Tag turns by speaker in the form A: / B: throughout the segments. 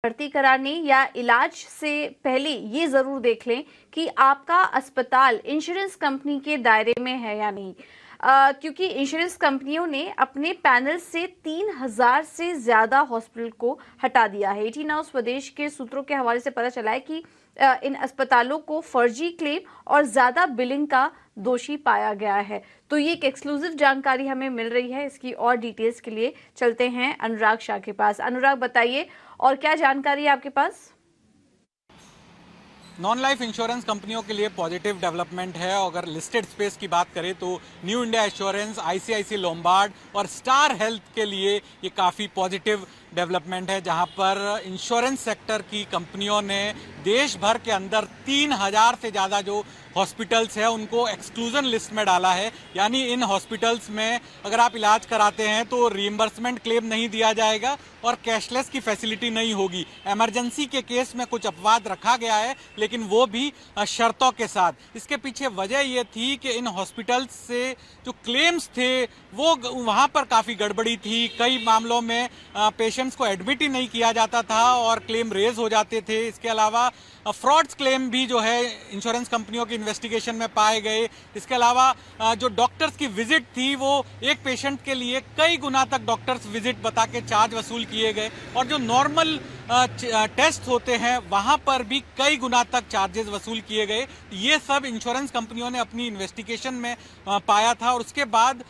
A: भर्ती कराने या इलाज से पहले ये जरूर देख लें कि आपका अस्पताल इंश्योरेंस कंपनी के दायरे में है या नहीं। क्योंकि इंश्योरेंस कंपनियों ने अपने पैनल से 3000 से ज्यादा हॉस्पिटल को हटा दिया है। 18 हाउस स्वदेश के सूत्रों के हवाले से पता चला है कि इन अस्पतालों को फर्जी क्लेम और ज्यादा बिलिंग का दोषी पाया गया है। तो ये एक एक्सक्लूसिव जानकारी हमें मिल रही है। इसकी और डिटेल्स के लिए चलते हैं अनुराग शाह के पास। अनुराग, बताइए और क्या जानकारी है आपके पास?
B: नॉन लाइफ इंश्योरेंस कंपनियों के लिए पॉजिटिव डेवलपमेंट है। अगर लिस्टेड स्पेस की बात करें तो New India Assurance, ICICI Lombard और स्टार हेल्थ के लिए ये काफ़ी पॉजिटिव डेवलपमेंट है, जहां पर इंश्योरेंस सेक्टर की कंपनियों ने देश भर के अंदर 3000 से ज़्यादा जो हॉस्पिटल्स हैं उनको एक्सक्लूजन लिस्ट में डाला है। यानी इन हॉस्पिटल्स में अगर आप इलाज कराते हैं तो रीइंबर्समेंट क्लेम नहीं दिया जाएगा और कैशलेस की फैसिलिटी नहीं होगी। इमरजेंसी के केस में कुछ अपवाद रखा गया है, लेकिन वो भी शर्तों के साथ। इसके पीछे वजह ये थी कि इन हॉस्पिटल्स से जो क्लेम्स थे वो वहाँ पर काफ़ी गड़बड़ी थी। कई मामलों में पेशेंट्स को एडमिट ही नहीं किया जाता था और क्लेम रेज हो जाते थे। इसके अलावा फ्रॉड्स क्लेम भी जो है इंश्योरेंस कंपनियों की इन्वेस्टिगेशन में पाए गए। इसके अलावा जो डॉक्टर्स की विजिट थी वो एक पेशेंट के लिए कई गुना तक डॉक्टर्स विजिट बता के चार्ज वसूल किए गए और जो नॉर्मल टेस्ट होते हैं वहां पर भी कई गुना तक चार्जेस वसूल किए गए। ये सब इंश्योरेंस कंपनियों ने अपनी इन्वेस्टिगेशन में पाया था और उसके बाद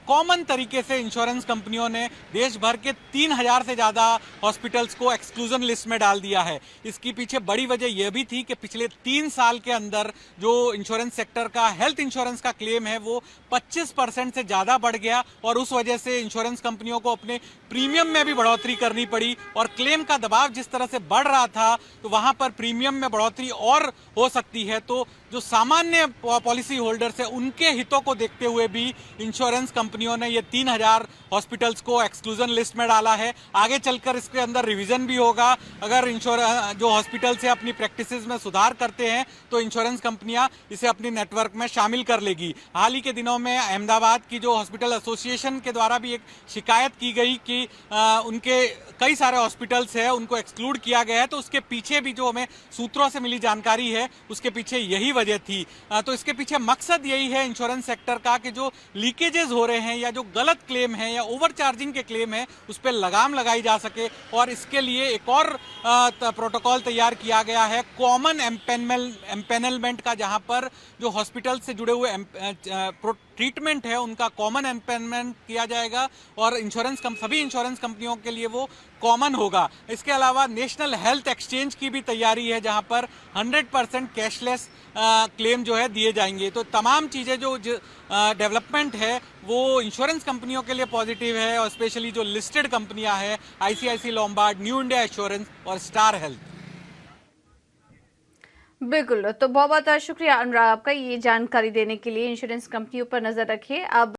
B: कॉमन तरीके से इंश्योरेंस कंपनियों ने देश भर के 3000 से ज़्यादा हॉस्पिटल्स को एक्सक्लूजन लिस्ट में डाल दिया है। इसकी पीछे बड़ी वजह यह भी थी कि पिछले 3 साल के अंदर जो इंश्योरेंस सेक्टर का हेल्थ इंश्योरेंस का क्लेम है वो 25% से ज़्यादा बढ़ गया और उस वजह से इंश्योरेंस कंपनियों को अपने प्रीमियम में भी बढ़ोतरी करनी पड़ी और क्लेम का दबाव जिस तरह से बढ़ रहा था तो वहां पर प्रीमियम में बढ़ोतरी और हो सकती है। तो जो सामान्य पॉलिसी होल्डर्स है उनके हितों को देखते हुए भी इंश्योरेंस कंपनियों ने ये 3000 हॉस्पिटल्स को एक्सक्लूजन लिस्ट में डाला है। आगे चलकर इसके अंदर रिवीजन भी होगा। अगर जो हॉस्पिटल से अपनी प्रैक्टिसेस में सुधार करते हैं तो इंश्योरेंस कंपनियां इसे अपनी नेटवर्क में शामिल कर लेगी। हाल ही के दिनों में अहमदाबाद की जो हॉस्पिटल एसोसिएशन के द्वारा भी एक शिकायत की गई कि उनके कई सारे हॉस्पिटल्स है उनको एक्सक्लूड किया गया है। तो उसके पीछे भी जो हमें सूत्रों से मिली जानकारी है उसके पीछे यही वजह थी। तो इसके पीछे मकसद यही है इंश्योरेंस सेक्टर का कि जो लीकेजेस हो रहे हैं या जो गलत क्लेम है या ओवरचार्जिंग के क्लेम है उस पर लगाम लगाई जा सके और इसके लिए एक और प्रोटोकॉल तैयार किया गया है कॉमन एम्पेनलमेंट का, जहां पर जो हॉस्पिटल से जुड़े हुए ट्रीटमेंट है उनका कॉमन एम्पेनलमेंट किया जाएगा और सभी इंश्योरेंस कंपनियों के लिए वो कॉमन होगा। इसके अलावा नेशनल हेल्थ एक्सचेंज की भी तैयारी है जहां पर 100% कैशलेस क्लेम जो है दिए जाएंगे। तो तमाम चीज़ें जो डेवलपमेंट है वो इंश्योरेंस कंपनियों के लिए पॉजिटिव है और स्पेशली जो लिस्टेड कंपनियां हैं ICICI Lombard, New India Assurance और स्टार हेल्थ।
A: बिल्कुल, तो बहुत बहुत शुक्रिया अनुराग आपका ये जानकारी देने के लिए। इंश्योरेंस कंपनियों पर नजर रखिए। अब